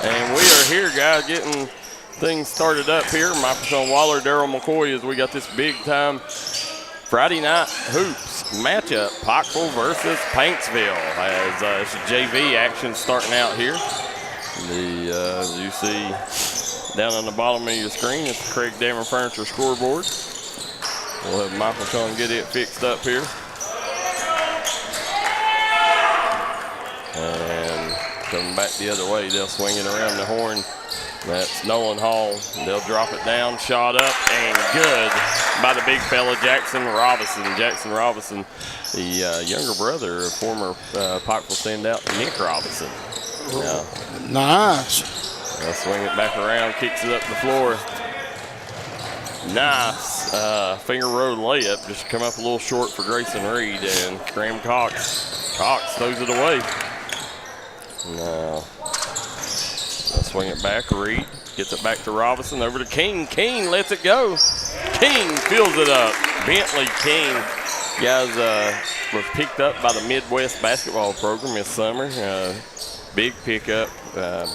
And we are here, guys, getting things started up here. Michael Shawn Waller, Darryl McCoy, as we got this big-time Friday night hoops matchup, Pikeville versus Paintsville, as JV action starting out here. As you see down on the bottom of your screen, it's the Craig Damon Furniture scoreboard. We'll have Michael Shawn get it fixed up here. And coming back the other way, they'll swing it around the horn. That's Nolan Hall. They'll drop it down, shot up, and good by the big fella, Jackson Robinson. Jackson Robinson, the younger brother of former Pikeville standout, Nick Robinson. Nice. They'll swing it back around, kicks it up the floor. Nice finger roll layup. Just come up a little short for Grayson Reed, and Graham Cox throws it away. Now, they'll swing it back. Reed gets it back to Robinson, over to King. King lets it go. King fills it up. Bentley King, guys, was picked up by the Midwest basketball program this summer. Big pickup,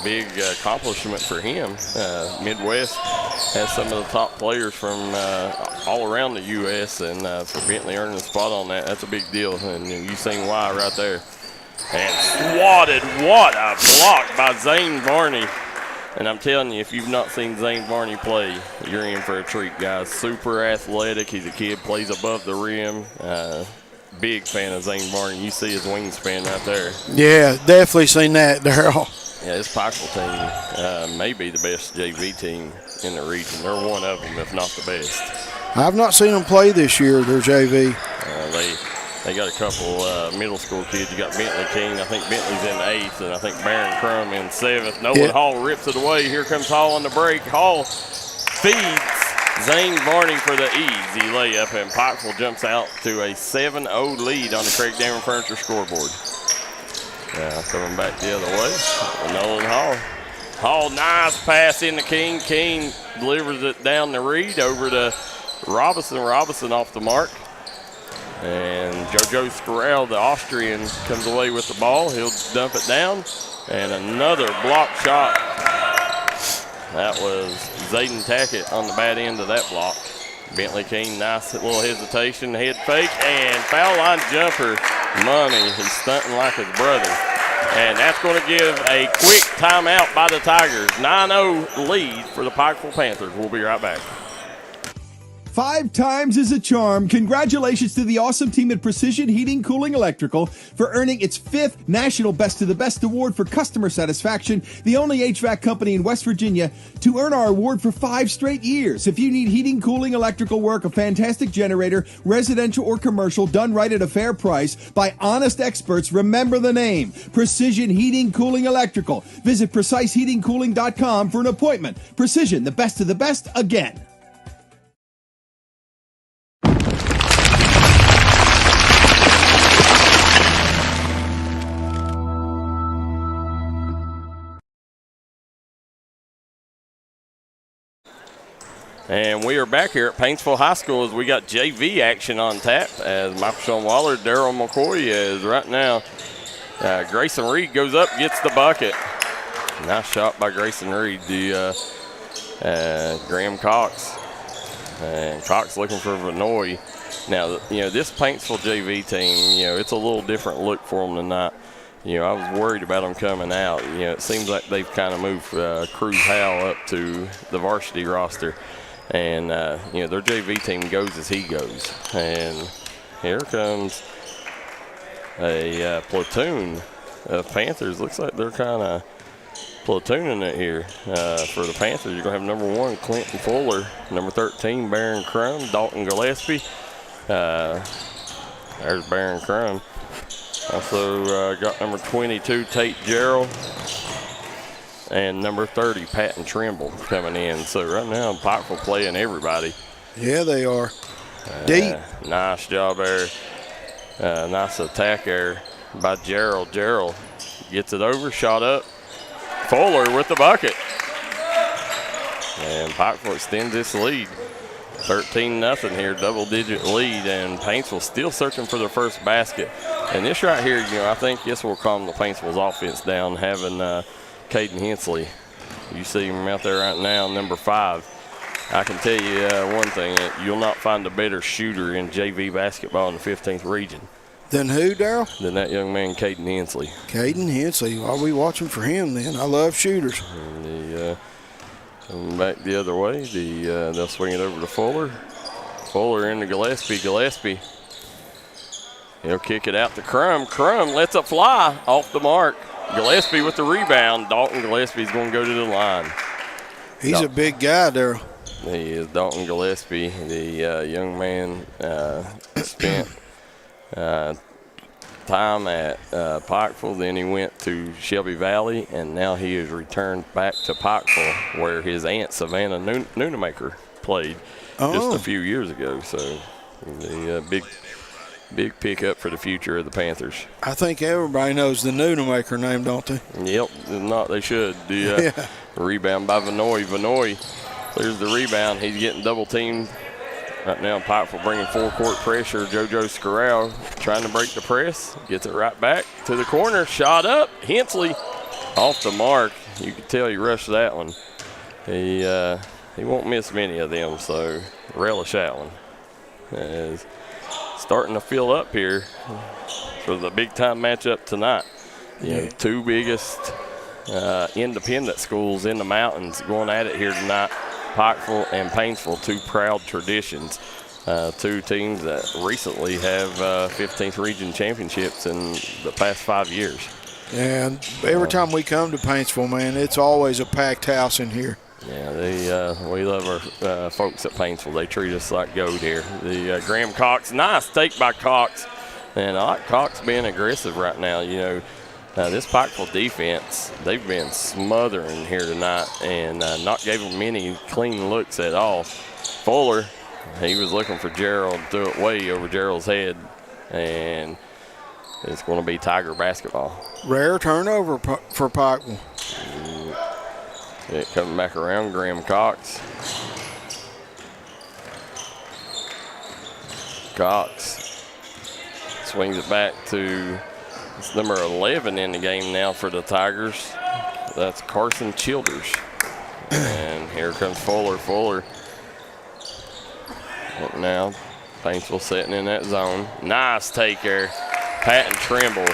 big accomplishment for him. Midwest has some of the top players from all around the U.S., and for Bentley earning a spot on that, that's a big deal. And you've seen why right there. And swatted, what a block by Zane Varney. And I'm telling you, if you've not seen Zane Varney play, you're in for a treat, guys. Super athletic. He's a kid, plays above the rim. Big fan of Zane Varney. You see his wingspan right there. Yeah, definitely seen that, Darryl. Yeah, this Pikeville team may be the best JV team in the region. They're one of them, if not the best. I've not seen them play this year, their JV. They got a couple middle school kids. You got Bentley King. I think Bentley's in 8th, and I think Barron Crum in 7th. Nolan Hall rips it away. Here comes Hall on the break. Hall feeds Zane Varney for the easy layup, and Pikeville jumps out to a 7-0 lead on the Craig Damon Furniture scoreboard. Now coming back the other way, Nolan Hall. Hall, nice pass into King. King delivers it down to Reed, over to Robinson. Robinson off the mark. And JoJo Scarell, the Austrian, comes away with the ball. He'll dump it down. And another block shot. That was Zayden Tackett on the bad end of that block. Bentley King, nice little hesitation, head fake, and foul line jumper. Money, he's stunting like his brother. And that's going to give a quick timeout by the Tigers. 9-0 lead for the Pikeville Panthers. We'll be right back. 5 times is a charm. Congratulations to the awesome team at Precision Heating, Cooling, Electrical for earning its 5th National Best of the Best Award for customer satisfaction, the only HVAC company in West Virginia to earn our award for 5 straight years. If you need heating, cooling, electrical work, a fantastic generator, residential or commercial, done right at a fair price by honest experts, remember the name, Precision Heating, Cooling, Electrical. Visit PreciseHeatingCooling.com for an appointment. Precision, the best of the best, again. And we are back here at Paintsville High School as we got JV action on tap as Michael Shawn Waller, Darryl McCoy is right now. Grayson Reed goes up, gets the bucket. Nice shot by Grayson Reed. Graham Cox. And Cox looking for Vanoy. Now, this Paintsville JV team, it's a little different look for them tonight. I was worried about them coming out. It seems like they've kind of moved Cruz Howell up to the varsity roster. And, their JV team goes as he goes. And here comes a platoon of Panthers. Looks like they're kind of platooning it here for the Panthers. You're going to have number 1, Clinton Fuller, number 13, Barron Crum, Dalton Gillespie. There's Barron Crum. Also got number 22, Tate Gerald. And number 30, Patton Trimble coming in. So right now, Pikeville playing everybody. Yeah, they are. Deep. Nice job there. Nice attack there by Gerald. Gerald gets it over, shot up. Fuller with the bucket. And Pikeville extends this lead. 13-0 here, double-digit lead, and Paintsville still searching for their first basket. And this right here, I think this will calm the Paintsville's offense down, having Caden Hensley. You see him out there right now, number 5. I can tell you one thing, you'll not find a better shooter in JV basketball in the 15th region. Then who, Darryl? Than that young man, Caden Hensley. Caden Hensley. Why are we watching for him then? I love shooters. And coming back the other way, they'll swing it over to Fuller. Fuller into Gillespie. Gillespie, he'll kick it out to Crum. Crum lets it fly off the mark. Gillespie with the rebound. Dalton Gillespie's going to go to the line. He's a big guy, Darryl. He is Dalton Gillespie. The young man spent time at Pikeville. Then he went to Shelby Valley, and now he has returned back to Pikeville, where his aunt Savannah Noonemaker played just a few years ago. So the big pickup for the future of the Panthers. I think everybody knows the Noonemaker name, don't they? Yep, if not they should. The rebound by Vanoy. Vanoy clears the rebound. He's getting double teamed right now. Pikeville bringing full court pressure. JoJo Scarrell trying to break the press. Gets it right back to the corner. Shot up. Hensley off the mark. You can tell he rushed that one. He won't miss many of them, so relish that one. As starting to fill up here for the big-time matchup tonight. You know, 2 biggest independent schools in the mountains going at it here tonight. Pikeville and Paintsville, 2 proud traditions. 2 teams that recently have 15th region championships in the past 5 years. And every time we come to Paintsville, man, it's always a packed house in here. Yeah, we love our folks at Paintsville. They treat us like gold here. The Graham Cox, nice take by Cox. And I like Cox being aggressive right now. You know, this Pikeville defense, they've been smothering here tonight and not giving them any clean looks at all. Fuller, he was looking for Darryl and threw it way over Darryl's head. And it's going to be Tiger basketball. Rare turnover for Pikeville. It coming back around, Graham Cox. Cox swings it back to it's number 11 in the game now for the Tigers. That's Carson Childers. And here comes Fuller. Fuller up now. Paintsville sitting in that zone. Nice take there. Patton Trimble.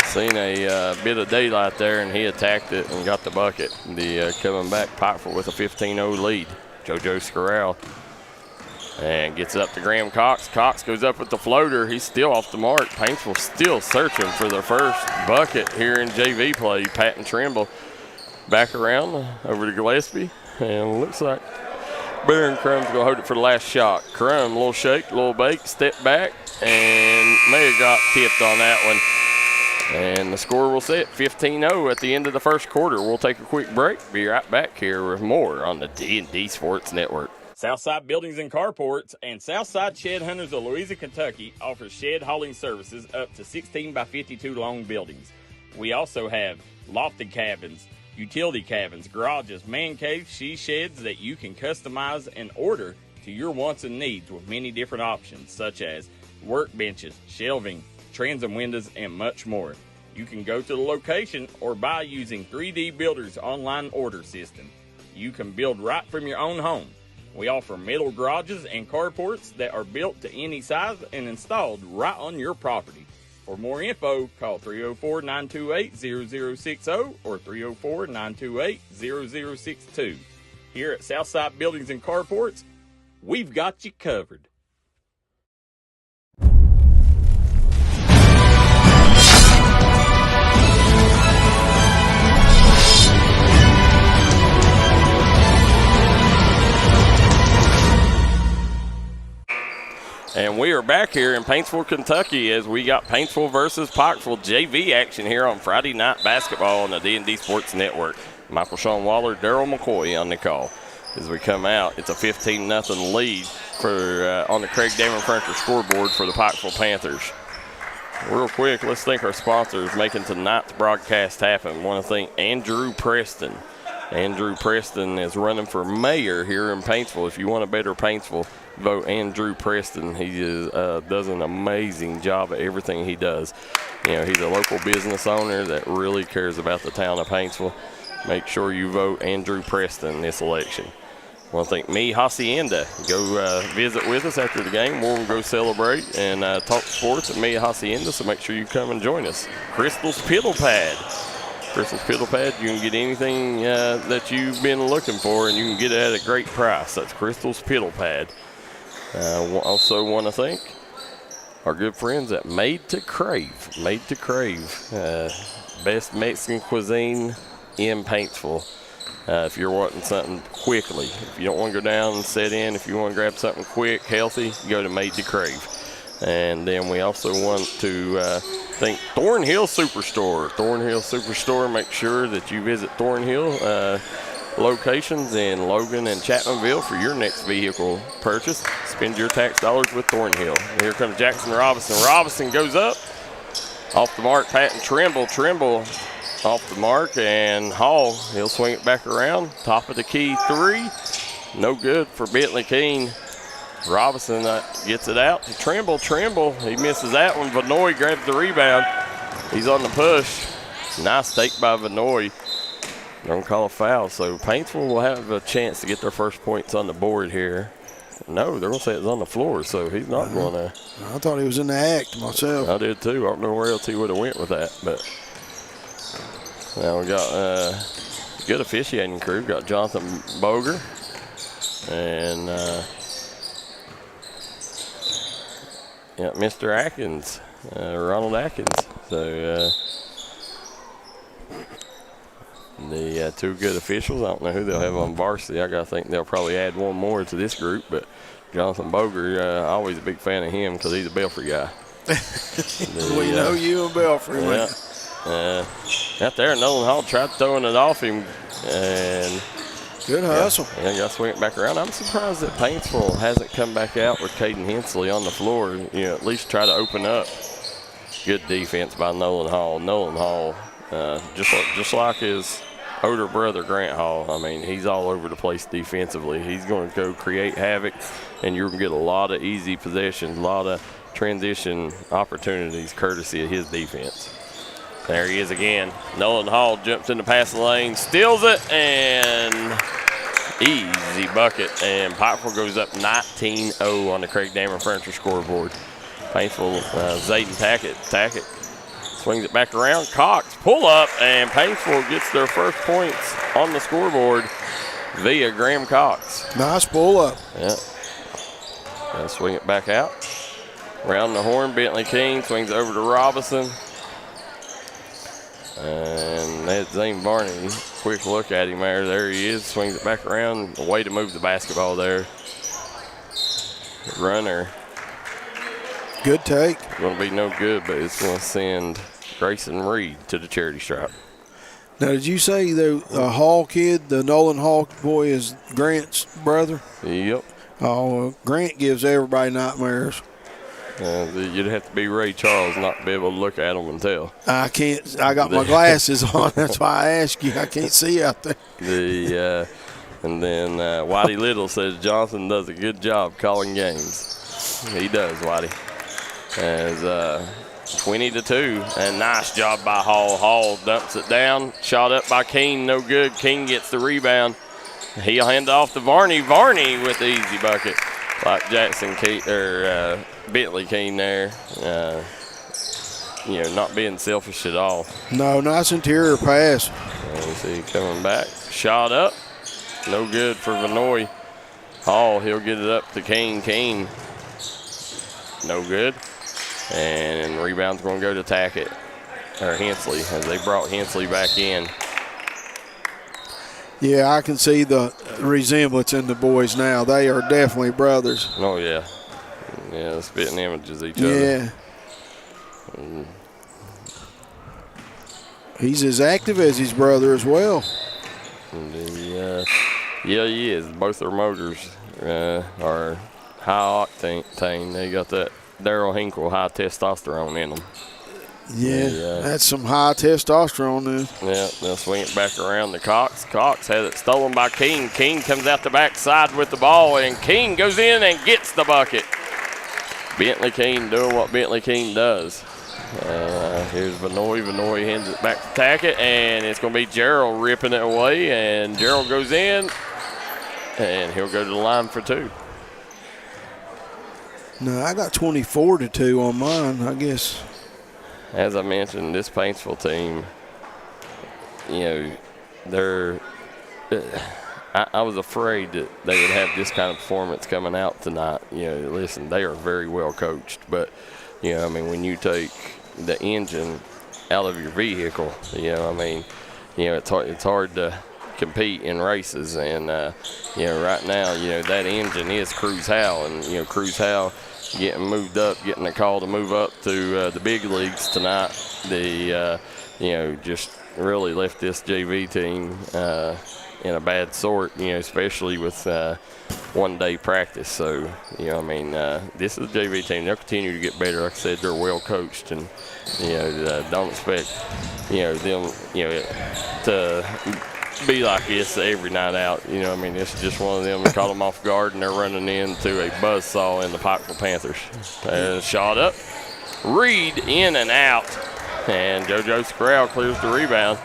Seen a bit of daylight there, and he attacked it and got the bucket. The coming back Pikeville with a 15-0 lead. JoJo Scarrell. And gets up to Graham Cox. Cox goes up with the floater. He's still off the mark. Paintsville still searching for their first bucket here in JV play. Patton Trimble back around over to Gillespie. And looks like Baron Crum's going to hold it for the last shot. Crum, a little shake, a little bake, step back, and may have got tipped on that one. And the score will set 15-0 at the end of the first quarter. We'll take a quick break. Be right back here with more on the D&D Sports Network. Southside Buildings and Carports and Southside Shed Hunters of Louisa, Kentucky offers shed hauling services up to 16 by 52 long buildings. We also have lofted cabins, utility cabins, garages, man caves, she sheds that you can customize and order to your wants and needs with many different options such as workbenches, shelving, transom windows, and much more. You can go to the location or buy using 3D Builder's online order system. You can build right from your own home. We offer metal garages and carports that are built to any size and installed right on your property. For more info, call 304-928-0060 or 304-928-0062. Here at Southside Buildings and Carports, we've got you covered. And we are back here in Paintsville, Kentucky, as we got Paintsville versus Pikeville JV action here on Friday Night Basketball on the D&D Sports Network. Michael Shawn Waller, Darryl McCoy on the call. As we come out, it's a 15-0 lead for on the Craig Damon Furniture scoreboard for the Pikeville Panthers. Real quick, let's thank our sponsors making tonight's broadcast happen. I want to thank Andrew Preston. Andrew Preston is running for mayor here in Paintsville. If you want a better Paintsville, vote Andrew Preston. He does an amazing job at everything he does. he's a local business owner that really cares about the town of Paintsville. Make sure you vote Andrew Preston this election. I want to thank Me Hacienda. Go visit with us after the game. We'll go celebrate and talk sports at Me Hacienda, so make sure you come and join us. Crystal's Piddle Pad. Crystal's Piddle Pad, you can get anything that you've been looking for, and you can get it at a great price. That's Crystal's Piddle Pad. Also want to thank our good friends at Made to Crave. Made to Crave, best Mexican cuisine in Paintsville. If you're wanting something quickly, if you don't want to go down and sit in, if you want to grab something quick, healthy, go to Made to Crave. And then we also want to thank Thornhill Superstore. Thornhill Superstore, make sure that you visit Thornhill locations in Logan and Chapmanville for your next vehicle purchase. Spend your tax dollars with Thornhill. Here comes Jackson Robinson. Robinson goes up. Off the mark, Patton Trimble. Trimble off the mark, and Hall, he'll swing it back around. Top of the key 3. No good for Bentley Keene. Robinson gets it out to Trimble. Trimble, he misses that one. Vanoy grabs the rebound. He's on the push. Nice take by Vanoy. They're going to call a foul, so Paintsville will have a chance to get their first points on the board here. No, they're going to say it's on the floor, so he's not going to. I thought he was in the act myself. I did too. I don't know where else he would have went with that, but now we got good officiating crew. Got Jonathan Boger and Mr. Atkins, Ronald Atkins. So the two good officials. I don't know who they'll have on varsity. I got to think they'll probably add one more to this group, but Jonathan Boger, always a big fan of him because he's a Belfry guy. We know you and Belfry, man. Out there, Nolan Hall tried throwing it off him, and good hustle. Yeah, got to swing it back around. I'm surprised that Paintsville hasn't come back out with Caden Hensley on the floor. At least try to open up. Good defense by Nolan Hall. Nolan Hall, just like his older brother Grant Hall. I mean, he's all over the place defensively. He's going to go create havoc, and you're going to get a lot of easy possessions, a lot of transition opportunities courtesy of his defense. There he is again. Nolan Hall jumps in the passing lane, steals it, and easy bucket. And Pikeville goes up 19-0 on the Craig Dameron Furniture scoreboard. Paintsville, Zayden Tackett swings it back around. Cox pull up, and Paintsville gets their first points on the scoreboard via Graham Cox. Nice pull up. Yeah. Gotta swing it back out. Around the horn, Bentley King swings it over to Robinson. And that's Zane Barney. Quick look at him there. There he is. Swings it back around. A way to move the basketball there. Runner. Good take. Going to be no good, but it's going to send Grayson Reed to the charity stripe. Now, did you say the Hall kid, the Nolan Hall boy, is Grant's brother? Yep. Oh, Grant gives everybody nightmares. You'd have to be Ray Charles not to be able to look at them and tell. I can't. I got my glasses on. That's why I asked you. I can't see out there. And then Whitey Little says Johnson does a good job calling games. He does, Whitey. As 20-2, and nice job by Hall. Hall dumps it down. Shot up by King, no good. King gets the rebound. He'll hand it off to Varney. Varney with the easy bucket. Like Jackson Bentley Keene there, not being selfish at all. No, nice interior pass. You see coming back. Shot up. No good for Vanoy. Hall, he'll get it up to Keene. Keene, no good. And rebound's going to go to Tackett, or Hensley, as they brought Hensley back in. Yeah, I can see the resemblance in the boys now. They are definitely brothers. Oh, yeah. Yeah, spitting images of each other. Yeah. He's as active as his brother as well. Yeah, he is. Both their motors are high octane. They got that Darryl Hinkle high testosterone in them. Yeah, that's some high testosterone there. Yeah, they'll swing it back around to Cox. Cox has it stolen by King. King comes out the backside with the ball, and King goes in and gets the bucket. Bentley Keene doing what Bentley Keene does. Here's Vanoy. Vanoy hands it back to Tackett, and it's going to be Darryl ripping it away, and Darryl goes in, and he'll go to the line for 2. No, I got 24-2 on mine, I guess. As I mentioned, this Paintsville team, I was afraid that they would have this kind of performance coming out tonight. Listen, they are very well coached, but, when you take the engine out of your vehicle, it's hard to compete in races. And, right now, that engine is Cruz Howell, and, Cruz Howell getting moved up, getting a call to move up to the big leagues tonight. They, just really left this JV team in a bad sort, especially with one-day practice. So, this is a JV team. They'll continue to get better. Like I said, they're well coached, and, don't expect, them, to be like this every night out. It's just one of them. We caught them off guard, and they're running into a buzzsaw in the Pikeville Panthers. Shot up. Reed in and out, and JoJo Screll clears the rebound.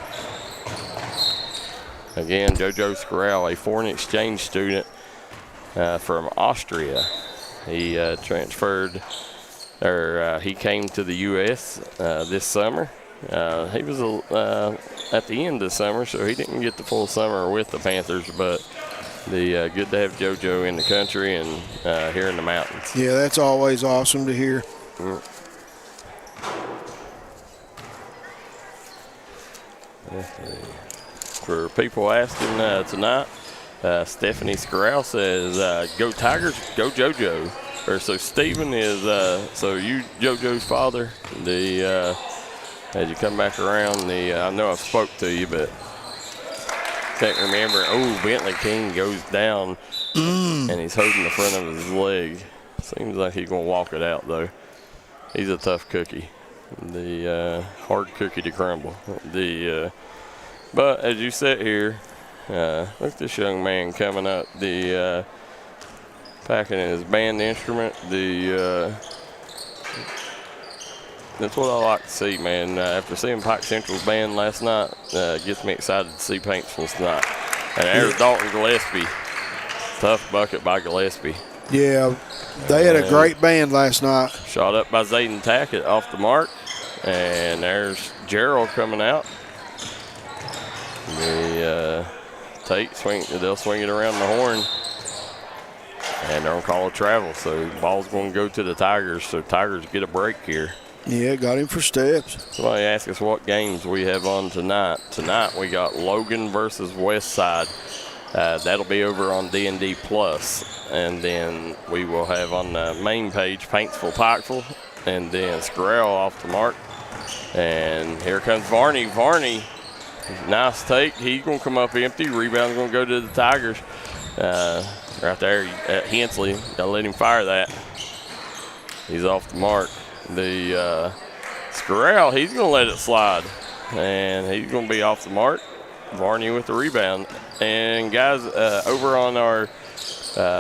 Again, JoJo Screll, a foreign exchange student from Austria. He transferred, or he came to the U.S. This summer. He was at the end of the summer, so he didn't get the full summer with the Panthers, but good to have JoJo in the country and here in the mountains. Yeah, that's always awesome to hear. For people asking tonight, Stephanie Scorral says, "Go Tigers, go JoJo." So Stephen is so you JoJo's father. As you come back around, I know I spoke to you, but can't remember. Oh, Bentley King goes down, and he's holding the front of his leg. Seems like he's gonna walk it out though. He's a tough cookie, hard cookie to crumble. But as you sit here, look at this young man coming up, packing his band instrument. That's what I like to see, man. After seeing Pike Central's band last night, gets me excited to see Paintsville's tonight. And there's Dalton Gillespie. Tough bucket by Gillespie. Yeah, they had a great band last night. Shot up by Zayden Tackett off the mark. And there's Darryl coming out. They'll swing it around the horn, and they're gonna call a travel. So the ball's gonna go to the Tigers. So Tigers get a break here. Yeah, got him for steps. Somebody asked us what games we have on tonight. Tonight we got Logan versus West Side. That'll be over on D&D Plus, and then we will have on the main page Paintsville, Pikeville, and then Scorell off the mark. And here comes Varney. Varney. Nice take. He's going to come up empty. Rebound's going to go to the Tigers. Right there at Hensley. Got to let him fire that. He's off the mark. Scorell, he's going to let it slide. And he's going to be off the mark. Varney with the rebound. And, guys, over on our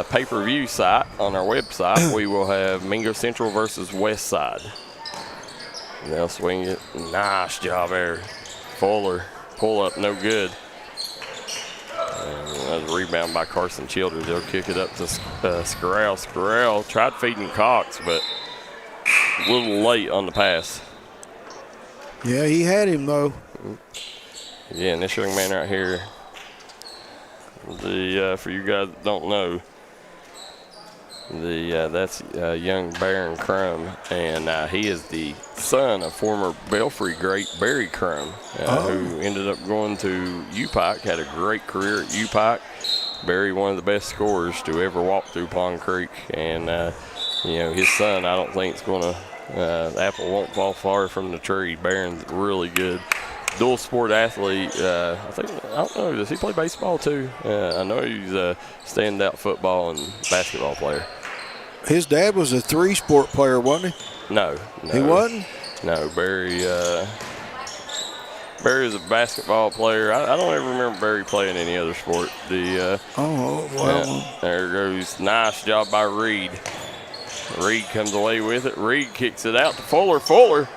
pay-per-view site, on our website, we will have Mingo Central versus West Side. And they'll swing it. Nice job there. Fuller. Pull up, no good. That's a rebound by Carson Childers. They'll kick it up to Scorell. Scorell tried feeding Cox, but a little late on the pass. Yeah, he had him, though. Yeah, and this young man right here, for you guys that don't know, that's young Baron Crum, and he is the son of former Belfry great Barry Crum, who ended up going to UPike, had a great career at UPike. Barry, one of the best scorers to ever walk through Pond Creek, and his son, I don't think it's going to, the apple won't fall far from the tree. Baron's really good. Dual sport athlete. I don't know, does he play baseball too? I know he's a standout football and basketball player. His dad was a three-sport player, wasn't he? No. He wasn't? No, Barry is a basketball player. I don't ever remember Barry playing any other sport. There goes. Nice job by Reed. Reed comes away with it. Reed kicks it out to Fuller. Fuller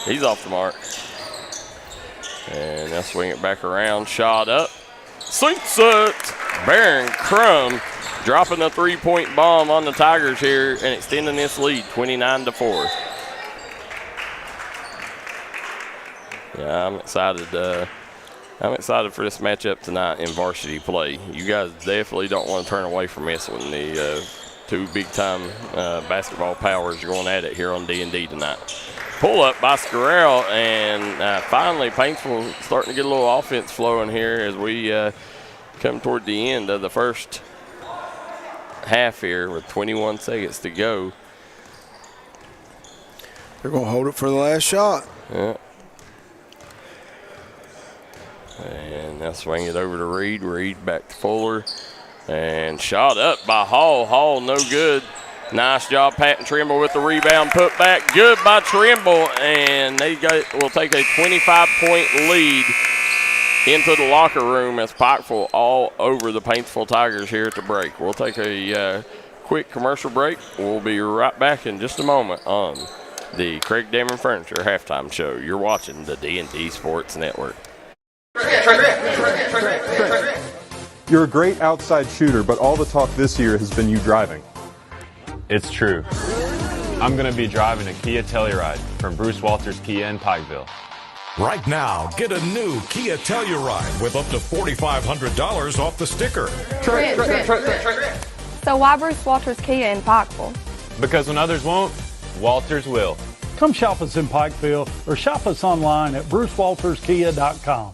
He's off the mark. And they'll swing it back around. Shot up. Sinks it. Baron Crum dropping a 3-point bomb on the Tigers here and extending this lead 29-4. Yeah, I'm excited. I'm excited for this matchup tonight in varsity play. You guys definitely don't want to turn away from this when the two big-time basketball powers are going at it here on D&D tonight. Pull up by Scarrell, and finally Paintsville starting to get a little offense flowing here as we come toward the end of the first half here with 21 seconds to go. They're going to hold it for the last shot. Yeah. And they'll swing it over to Reed. Reed back to Fuller. And shot up by Hall. Hall no good. Nice job, Patton Trimble with the rebound. Put back good by Trimble. And they will take a 25-point lead into the locker room as Pikeville all over the Paintsville Tigers here at the break. We'll take a quick commercial break. We'll be right back in just a moment on the Craig Damon Furniture Halftime Show. You're watching the D&D Sports Network. You're a great outside shooter, but all the talk this year has been you driving. It's true. I'm going to be driving a Kia Telluride from Bruce Walters Kia in Pikeville. Right now, get a new Kia Telluride with up to $4,500 off the sticker. So why Bruce Walters Kia in Pikeville? Because when others won't, Walters will. Come shop us in Pikeville or shop us online at brucewalterskia.com.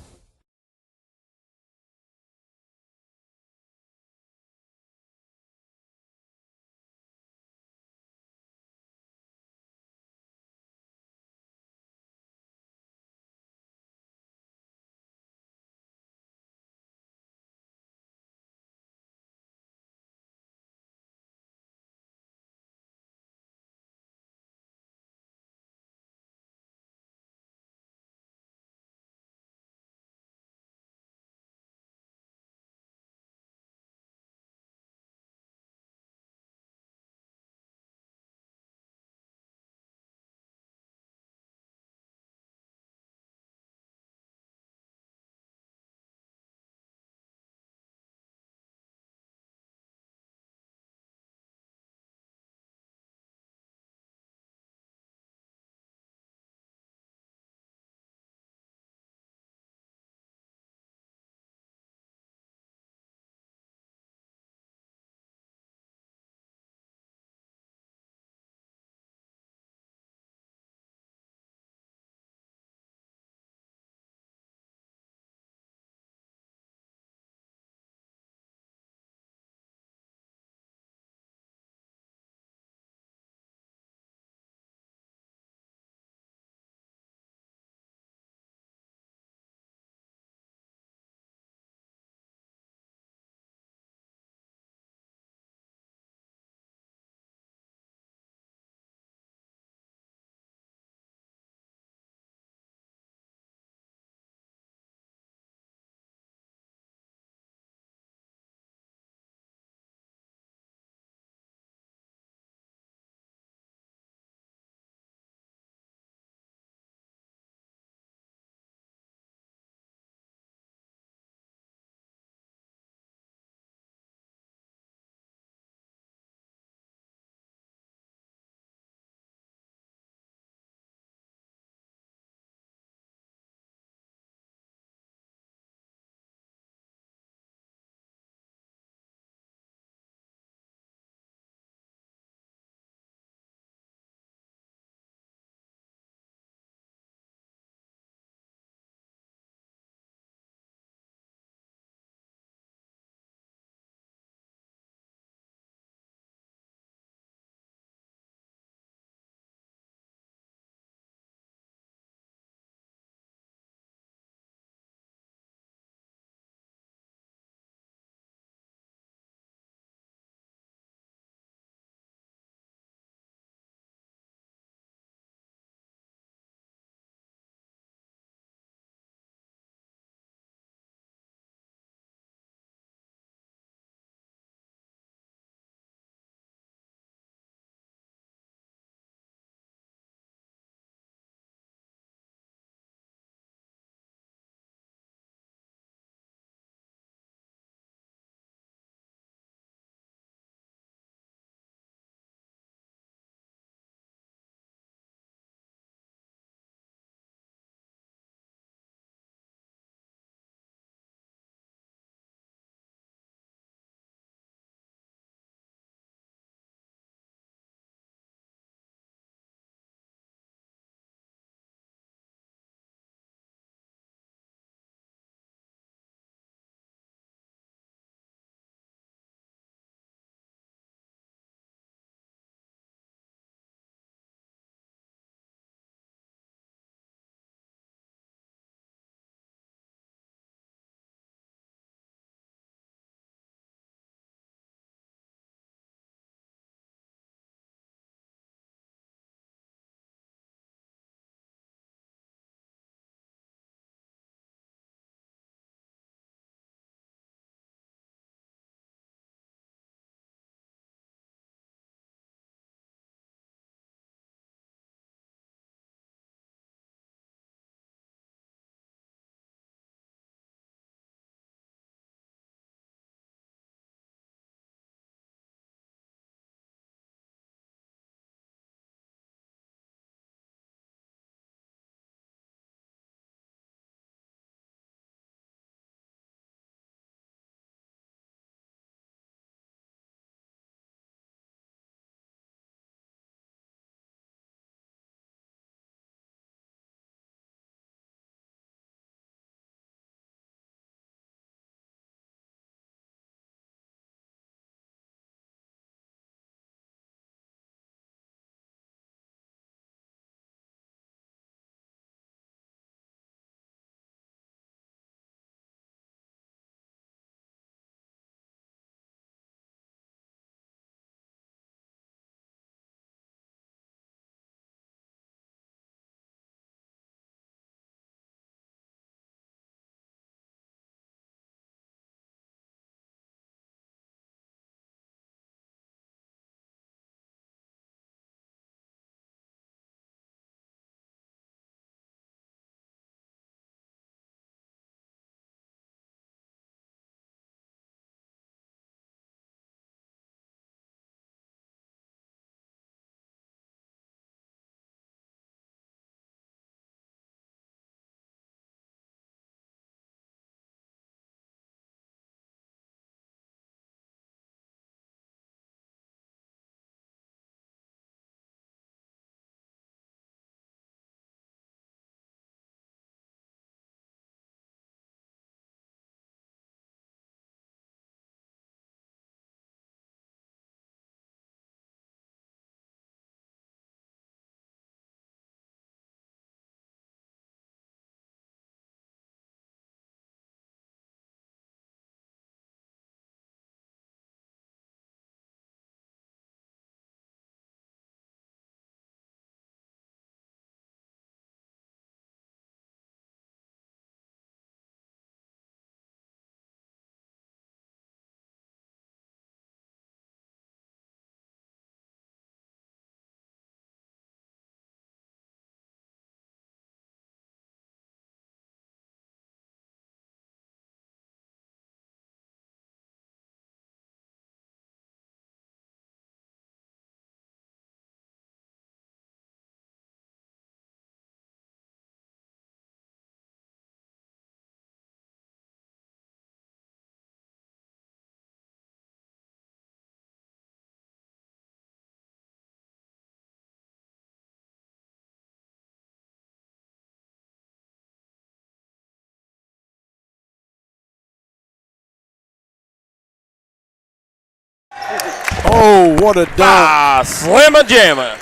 Oh, what a dunk. Slamma-jamma.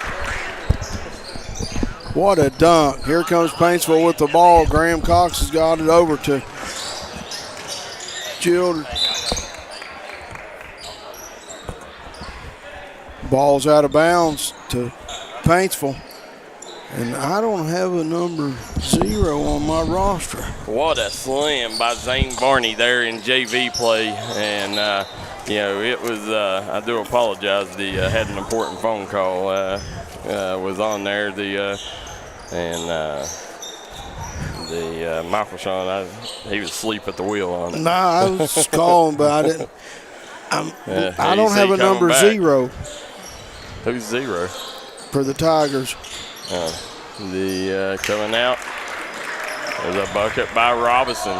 What a dunk. Here comes Paintsville with the ball. Graham Cox has got it over to Childers. Ball's out of bounds to Paintsville. And I don't have a number 0 on my roster. What a slam by Zane Varney there in JV play. And, it was, I do apologize. Had an important phone call. Was on there. Michael Shawn, he was asleep at the wheel on it. Nah, I was calling about it. I don't have a number 0. Who's 0? For the Tigers. Coming out, there's a bucket by Robinson.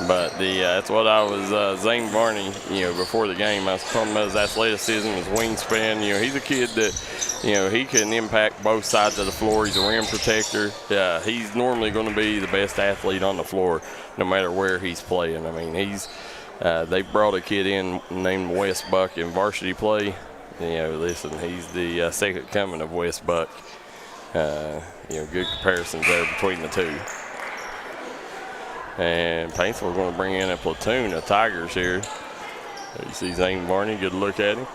But that's what I was, Zane Varney, before the game, I was talking about his athleticism, his wingspan. He's a kid that, he can impact both sides of the floor. He's a rim protector. He's normally going to be the best athlete on the floor, no matter where he's playing. I mean, they brought a kid in named Wes Buck in varsity play. Listen, he's the second coming of Wes Buck. Good comparisons there between the two. And Paintsville going to bring in a platoon of Tigers here. You see Zane Varney, good look at him.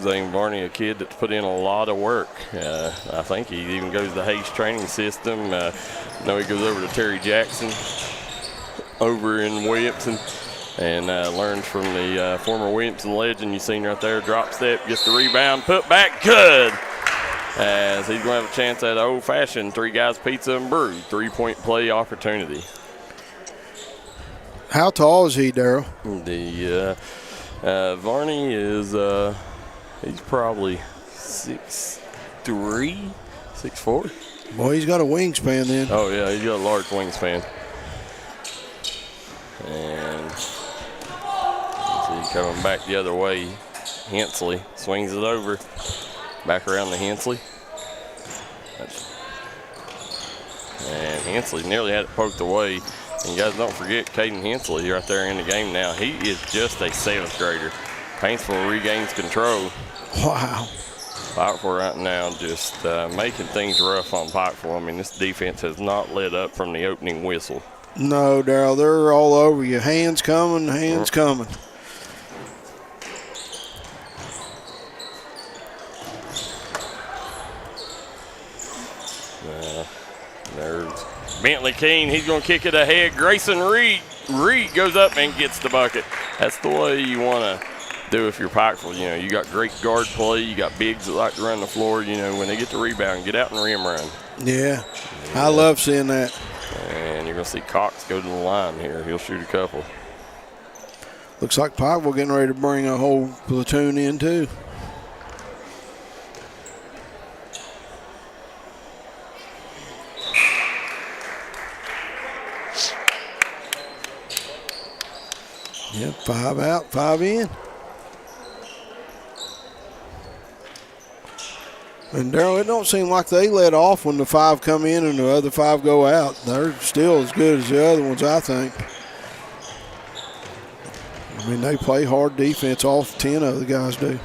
Zane Varney, a kid that's put in a lot of work. I think he even goes to the Hayes training system. He goes over to Terry Jackson over in Williamson and learns from the former Williamson legend. You seen right there, drop step, gets the rebound, put back, good. As he's going to have a chance at an old-fashioned 3 Guys Pizza and Brew 3-point play opportunity. How tall is he, Darryl? Varney is he's probably 6'3", 6'4". Boy, he's got a wingspan then. Oh, yeah, he's got a large wingspan. And see coming back the other way, Hensley swings it over. Back around to Hensley. And Hensley nearly had it poked away. And you guys don't forget Caden Hensley right there in the game now. He is just a 7th grader. Paintsville regains control. Wow. Pikeville right now just making things rough on Pikeville. I mean, this defense has not let up from the opening whistle. No, Darryl, they're all over you. Hands coming, hands coming. There's Bentley Keene. He's going to kick it ahead. Grayson Reed. Reed goes up and gets the bucket. That's the way you want to do if you're Pikeville. You got great guard play. You got bigs that like to run the floor. When they get the rebound, get out and rim run. Yeah, I love seeing that. And you're going to see Cox go to the line here. He'll shoot a couple. Looks like Pikeville getting ready to bring a whole platoon in too. Yeah, 5 out, 5 in. And Darryl, it don't seem like they let off when the 5 come in and the other 5 go out. They're still as good as the other ones, I think. I mean, they play hard defense. All 10 of the guys do.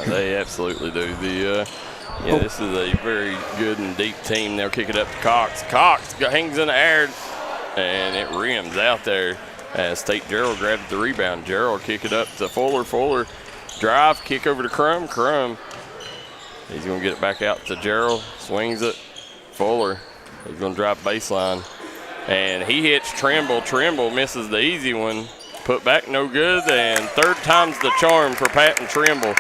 They absolutely do. This is a very good and deep team. They'll kick it up to Cox. Cox hangs in the air, and it rims out there. As Darryl grabs the rebound. Darryl kick it up to Fuller. Fuller drive, kick over to Crum. Crum, he's going to get it back out to Darryl. Swings it. Fuller, he's going to drive baseline. And he hits Trimble. Trimble misses the easy one. Put back no good. And third time's the charm for Patton Trimble.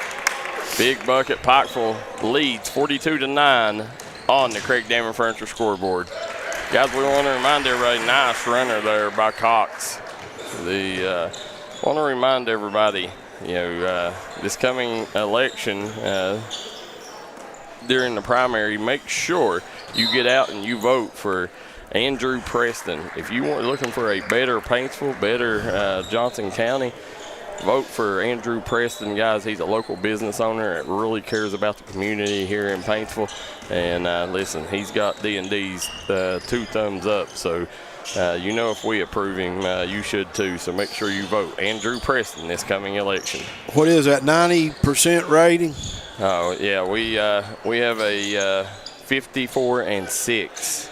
Big bucket. Pikeville leads 42-9 on the Craig Damon Furniture scoreboard. Guys, we want to remind everybody, nice runner there by Cox. Want to remind everybody, this coming election during the primary, make sure you get out and you vote for Andrew Preston. If you are looking for a better Paintsville, better Johnson County, vote for Andrew Preston, guys. He's a local business owner that really cares about the community here in Paintsville. And listen, he's got D&D's 2 thumbs up. So You know, if we approve him, you should too. So make sure you vote Andrew Preston this coming election. What is that, 90% rating? Oh yeah, we have a 54-6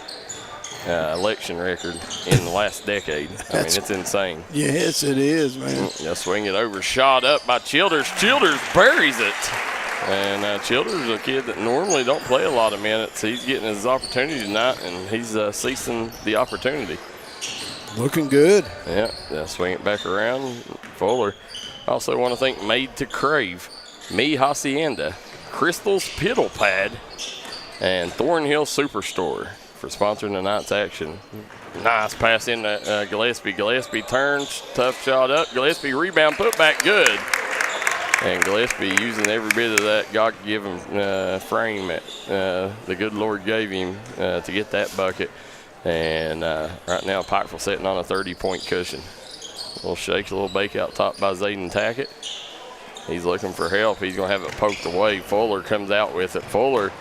election record in the last decade. I mean, it's insane. Yes, it is, man. Now swing it over, shot up by Childers. Childers buries it. And Childers is a kid that normally don't play a lot of minutes. He's getting his opportunity tonight, and he's seizing the opportunity. Looking good. Yeah, swing it back around. Fuller. Also want to thank Made to Crave, Me Hacienda, Crystal's Piddle Pad, and Thornhill Superstore for sponsoring tonight's action. Nice pass in to Gillespie. Gillespie turns, tough shot up. Gillespie rebound, put back good. And Gillespie using every bit of that God-given frame that the good Lord gave him to get that bucket. And right now, Pikeville sitting on a 30-point cushion. A little shake, a little bake out top by Zayden Tackett. He's looking for help. He's going to have it poked away. Fuller comes out with it. Fuller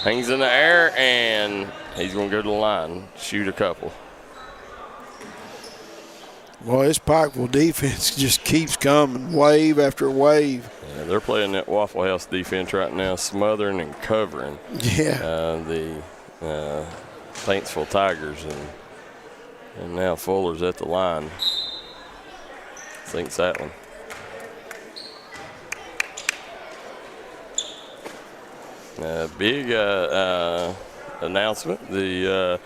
hangs in the air, and he's going to go to the line, shoot a couple. Well, this Pikeville defense just keeps coming, wave after wave. Yeah, they're playing that Waffle House defense right now, smothering and covering the Paintsville Tigers. And now Fuller's at the line. Sinks that one. Big announcement. The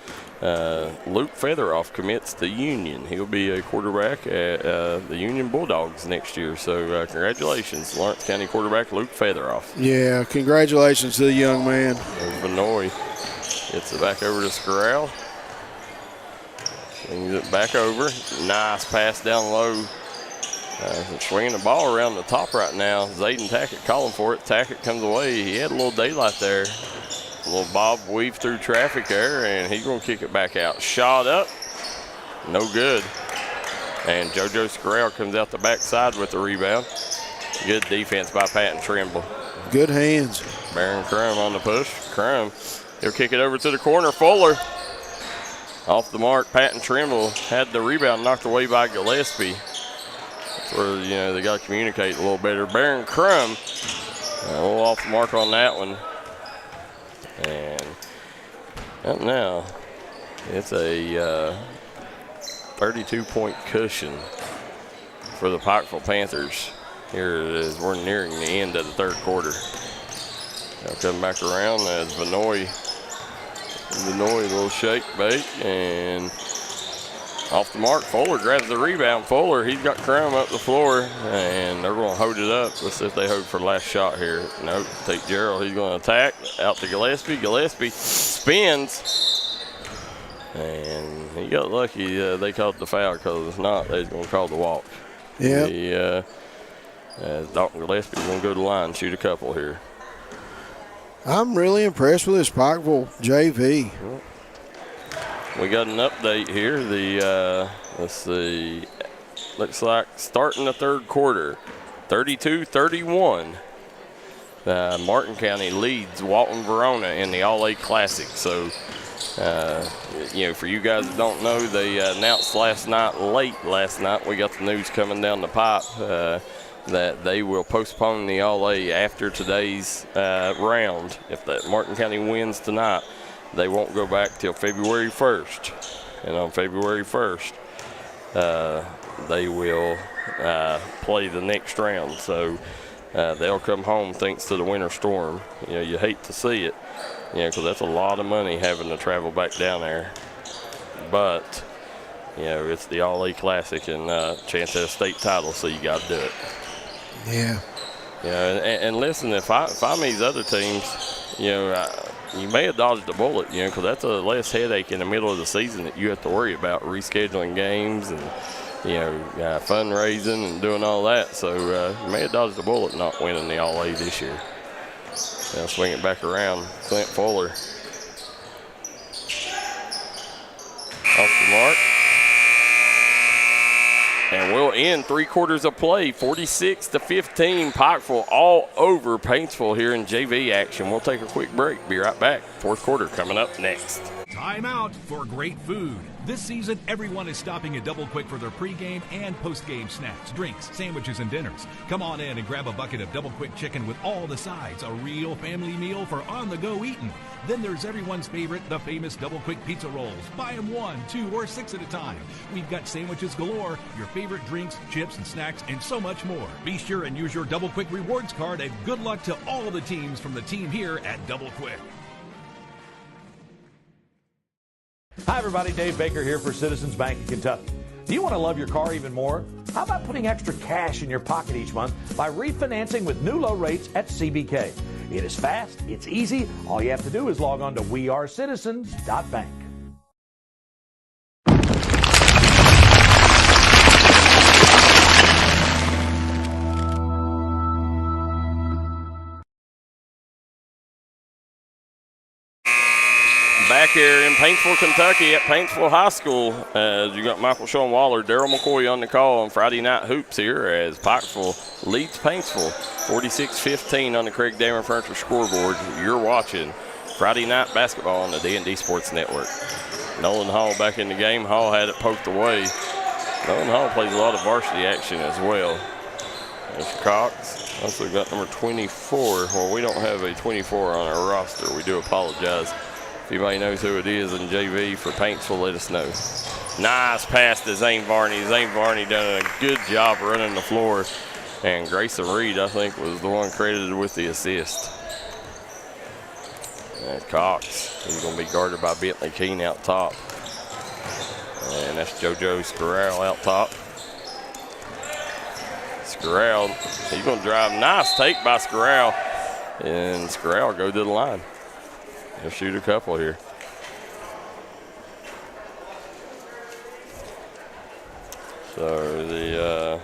Luke Featheroff commits to Union. He'll be a quarterback at the Union Bulldogs next year. So congratulations, Lawrence County quarterback Luke Featheroff. Yeah, congratulations to the young man. Vanoy gets it back over to Scorral. Brings it back over. Nice pass down low. Swinging the ball around the top right now. Zayden Tackett calling for it. Tackett comes away. He had a little daylight there. A little bob weave through traffic there, and he's going to kick it back out. Shot up. No good. And JoJo Scorral comes out the backside with the rebound. Good defense by Patton Trimble. Good hands. Baron Crum on the push. Crum, he'll kick it over to the corner. Fuller. Off the mark. Patton Trimble had the rebound knocked away by Gillespie. That's where, they got to communicate a little better. Baron Crum, a little off the mark on that one. And now it's a 32-point cushion for the Pikeville Panthers. Here it is. We're nearing the end of the third quarter. Now come back around as Vanoy, a little shake, bake, and off the mark. Fuller grabs the rebound. Fuller, he's got Crum up the floor, and they're going to hold it up. Let's see if they hold for the last shot here. Nope. Take Darryl. He's going to attack. Out to Gillespie. Gillespie spins. And he got lucky they called the foul, because if not, they're going to call the walk. Yeah. Dalton Gillespie's going to go to the line and shoot a couple here. I'm really impressed with this Pikeville JV. We got an update here. Let's see, looks like starting the third quarter, 32-31. Martin County leads Walton Verona in the All-A Classic. So, for you guys that don't know, they announced late last night, we got the news coming down the pipe that they will postpone the All-A after today's round. If that Martin County wins tonight, they won't go back till February 1st. And on February 1st, they will play the next round. So they'll come home thanks to the winter storm. You hate to see it, because that's a lot of money having to travel back down there. But, it's the All-A Classic and chance at a state title, so you got to do it. Yeah. And listen, if I'm these other teams, you may have dodged a bullet, because that's a less headache in the middle of the season that you have to worry about rescheduling games and, fundraising and doing all that. So you may have dodged a bullet not winning the All-A this year. Now swing it back around. Clint Fuller. Off the mark. And we'll end 3 quarters of play, 46-15. Pikeville all over Paintsville here in JV action. We'll take a quick break. Be right back. Fourth quarter coming up next. Time out for great food. This season, everyone is stopping at Double Quick for their pregame and postgame snacks, drinks, sandwiches, and dinners. Come on in and grab a bucket of Double Quick chicken with all the sides, a real family meal for on-the-go eating. Then there's everyone's favorite, the famous Double Quick pizza rolls. Buy them 1, 2, or 6 at a time. We've got sandwiches galore, your favorite drinks, chips, and snacks, and so much more. Be sure and use your Double Quick rewards card, and good luck to all the teams from the team here at Double Quick. Hi, everybody. Dave Baker here for Citizens Bank in Kentucky. Do you want to love your car even more? How about putting extra cash in your pocket each month by refinancing with new low rates at CBK? It is fast. It's easy. All you have to do is log on to wearecitizens.bank. Back here in Paintsville, Kentucky at Paintsville High School, as you got Michael Shawn Waller, Darryl McCoy on the call on Friday Night Hoops here as Pikeville leads Paintsville 46-15 on the Craig Dameron Furniture scoreboard. You're watching Friday Night Basketball on the D&D Sports Network. Nolan Hall back in the game. Hall had it poked away. Nolan Hall plays a lot of varsity action as well. There's Cox. Also got number 24. Well, we don't have a 24 on our roster. We do apologize. If anybody knows who it is in JV for Paintsville, let us know. Nice pass to Zane Varney. Zane Varney done a good job running the floor. And Grayson Reed, I think, was the one credited with the assist. And Cox. He's going to be guarded by Bentley Keene out top. And that's JoJo Scarrell out top. Scarrell, he's going to drive. Nice take by Scarrell. And Scarrell go to the line. He'll shoot a couple here. So the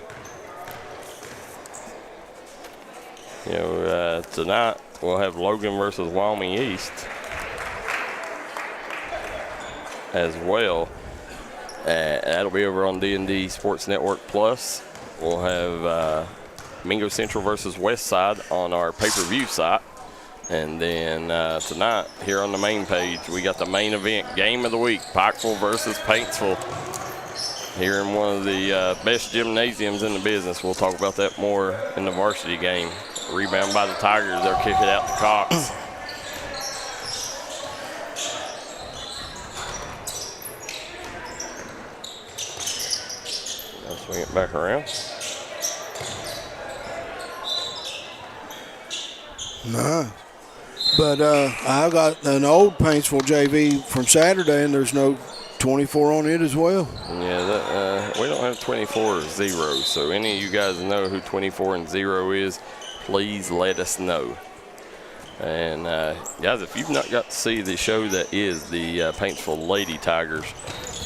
tonight we'll have Logan versus Wyoming East as well. That'll be over on D&D Sports Network Plus. We'll have Mingo Central versus West Side on our pay-per-view site. And then tonight, here on the main page, we got the main event, game of the week, Pikeville versus Paintsville. Here in one of the best gymnasiums in the business. We'll talk about that more in the varsity game. Rebound by the Tigers. They'll kick it out to Cox. I'll swing it back around. Nice. But I got an old Paintsville JV from Saturday, and there's no 24 on it as well. Yeah, we don't have 24 or 0. So any of you guys know who 24 and 0 is, please let us know. And guys, if you've not got to see the show that is the Paintsville Lady Tigers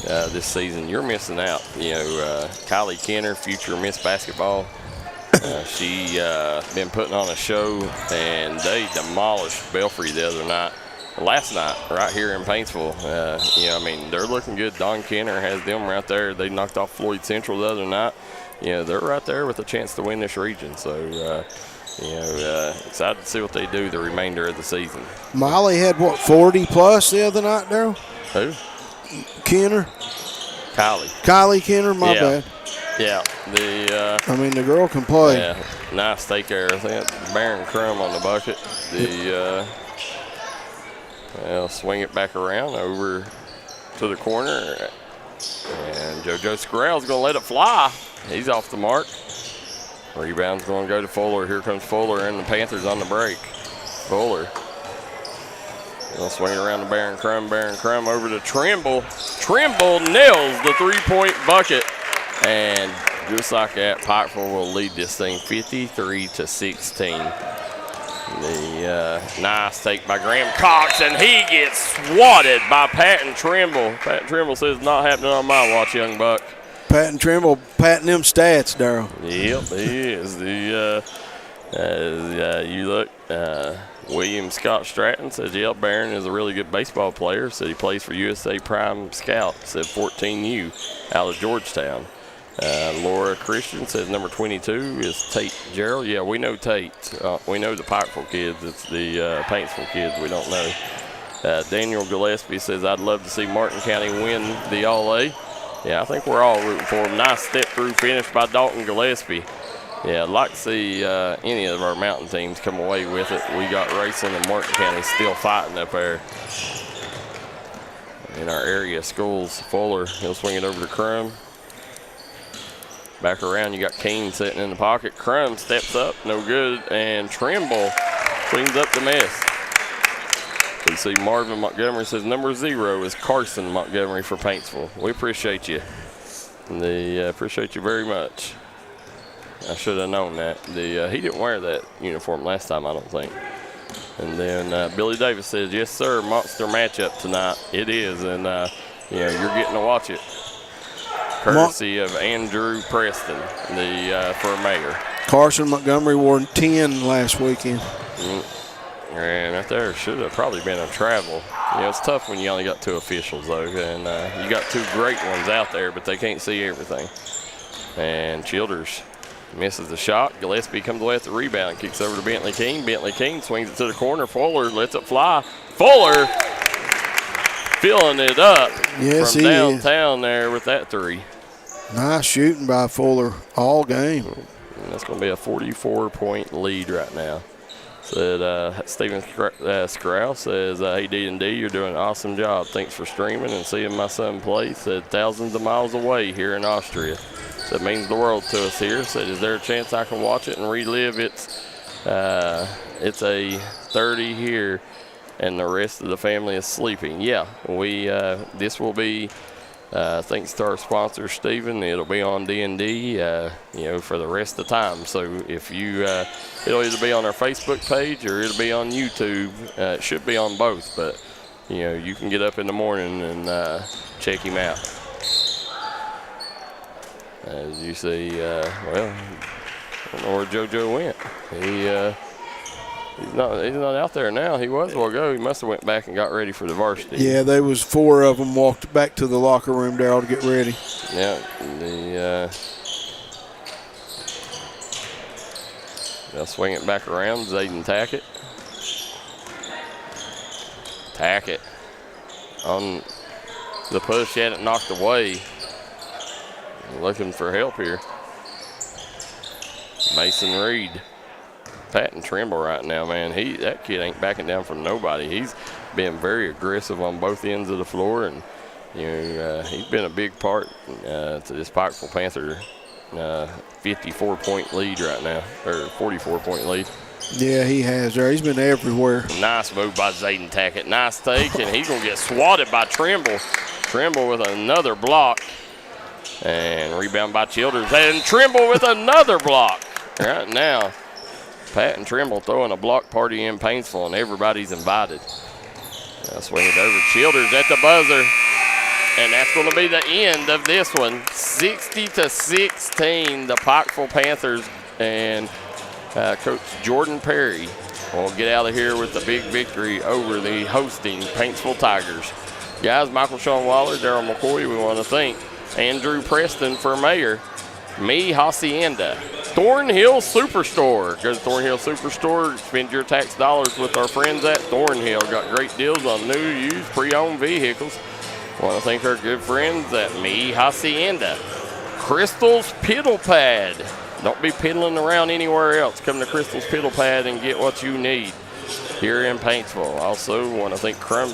this season, you're missing out. You know, Kylie Kenner, future Miss Basketball. She been putting on a show, and they demolished Belfry the other night. Last night, right here in Paintsville. I mean, they're looking good. Don Kenner has them right there. They knocked off Floyd Central the other night. They're right there with a chance to win this region. So, excited to see what they do the remainder of the season. Molly had, 40 plus the other night, Darryl? Who? Kenner. Kylie Kenner, my bad. Yeah, the girl can play. Yeah, nice take there. I think that's Baron Crum on the bucket. Swing it back around over to the corner. And JoJo Scarrell's going to let it fly. He's off the mark. Rebound's going to go to Fuller. Here comes Fuller and the Panthers on the break. Fuller. Going to swing it around to Baron Crum. Baron Crum over to Trimble. Trimble nails the three-point bucket. And just like that, Pikeville will lead this thing 53-16. The nice take by Graham Cox, and he gets swatted by Patton Trimble. Patton Trimble says, not happening on my watch, young buck. Patton Trimble patting them stats, Darryl. Yep, he is. You look, William Scott Stratton says, yeah, Barron is a really good baseball player. Said he plays for USA Prime Scout. Said 14U out of Georgetown. Laura Christian says number 22 is Tate Gerald. Yeah, we know Tate. We know the Pikeville kids. It's the Paintsville kids we don't know. Daniel Gillespie says, I'd love to see Martin County win the All-A. Yeah, I think we're all rooting for him. Nice step-through finish by Dalton Gillespie. Yeah, I'd like to see any of our mountain teams come away with it. We got Racing and Martin County still fighting up there in our area schools. Fuller, he'll swing it over to Crum. Back around, you got Keene sitting in the pocket. Crum steps up, no good, and Trimble cleans up the mess. We see Marvin Montgomery says number 0 is Carson Montgomery for Paintsville. We appreciate you. Appreciate you very much. I should have known that. He didn't wear that uniform last time, I don't think. And then Billy Davis says, yes, sir, monster matchup tonight. It is, and you're getting to watch it. Courtesy of Andrew Preston, for mayor. Carson Montgomery wore 10 last weekend. And right there should have probably been a travel. It's tough when you only got 2 officials, though. And you got 2 great ones out there, but they can't see everything. And Childers misses the shot. Gillespie comes away at the rebound, kicks over to Bentley King. Bentley King swings it to the corner. Fuller lets it fly. Fuller filling it up from downtown there with that 3. Nice shooting by Fuller all game. And that's going to be a 44-point lead right now. Said Stephen Scrowl says, hey, D&D, you're doing an awesome job. Thanks for streaming and seeing my son play. Said thousands of miles away here in Austria. That means the world to us here. Said, is there a chance I can watch it and relive it's a 30 here and the rest of the family is sleeping? Yeah, this will be thanks to our sponsor, Stephen. It'll be on D&D, for the rest of the time. So if you, it'll either be on our Facebook page or it'll be on YouTube. It should be on both, but you can get up in the morning and check him out. As you see, I don't know where JoJo went. He's not out there now. He was a while ago. He must have went back and got ready for the varsity. Yeah, there was 4 of them walked back to the locker room, Darryl, to get ready. Yeah, they'll swing it back around. Zayden Tackett. Tackett on the push, had it knocked away. Looking for help here. Mason Reed. Patton Trimble right now, man. That kid ain't backing down from nobody. He's been very aggressive on both ends of the floor, and he's been a big part to this Pikeville Panther 54-point lead right now, or 44-point lead. Yeah, he has there. He's been everywhere. Nice move by Zayden Tackett. Nice take, and he's going to get swatted by Trimble. Trimble with another block. And rebound by Childers. And Trimble with another block. Right now, Patton Trimble throwing a block party in Paintsville, and everybody's invited. Now swing it over. Childers at the buzzer. And that's going to be the end of this one. 60-16, the Pikeville Panthers and Coach Jordan Perry will get out of here with the big victory over the hosting Paintsville Tigers. Guys, Michael Shawn Waller, Darryl McCoy, we want to thank Andrew Preston for mayor. Me Hacienda. Thornhill Superstore. Go to Thornhill Superstore. Spend your tax dollars with our friends at Thornhill. Got great deals on new, used, pre-owned vehicles. Want to thank our good friends at Me Hacienda. Crystal's Piddle Pad. Don't be piddling around anywhere else. Come to Crystal's Piddle Pad and get what you need here in Paintsville. Also want to thank Crum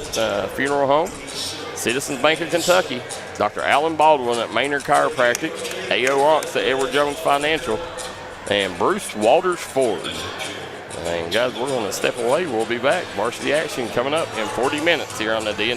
Funeral Home, Citizens Bank of Kentucky, Dr. Alan Baldwin at Maynard Chiropractic, A.O. Onks at Edward Jones Financial, and Bruce Walters Ford. And guys, we're going to step away. We'll be back. Varsity action coming up in 40 minutes here on the D&D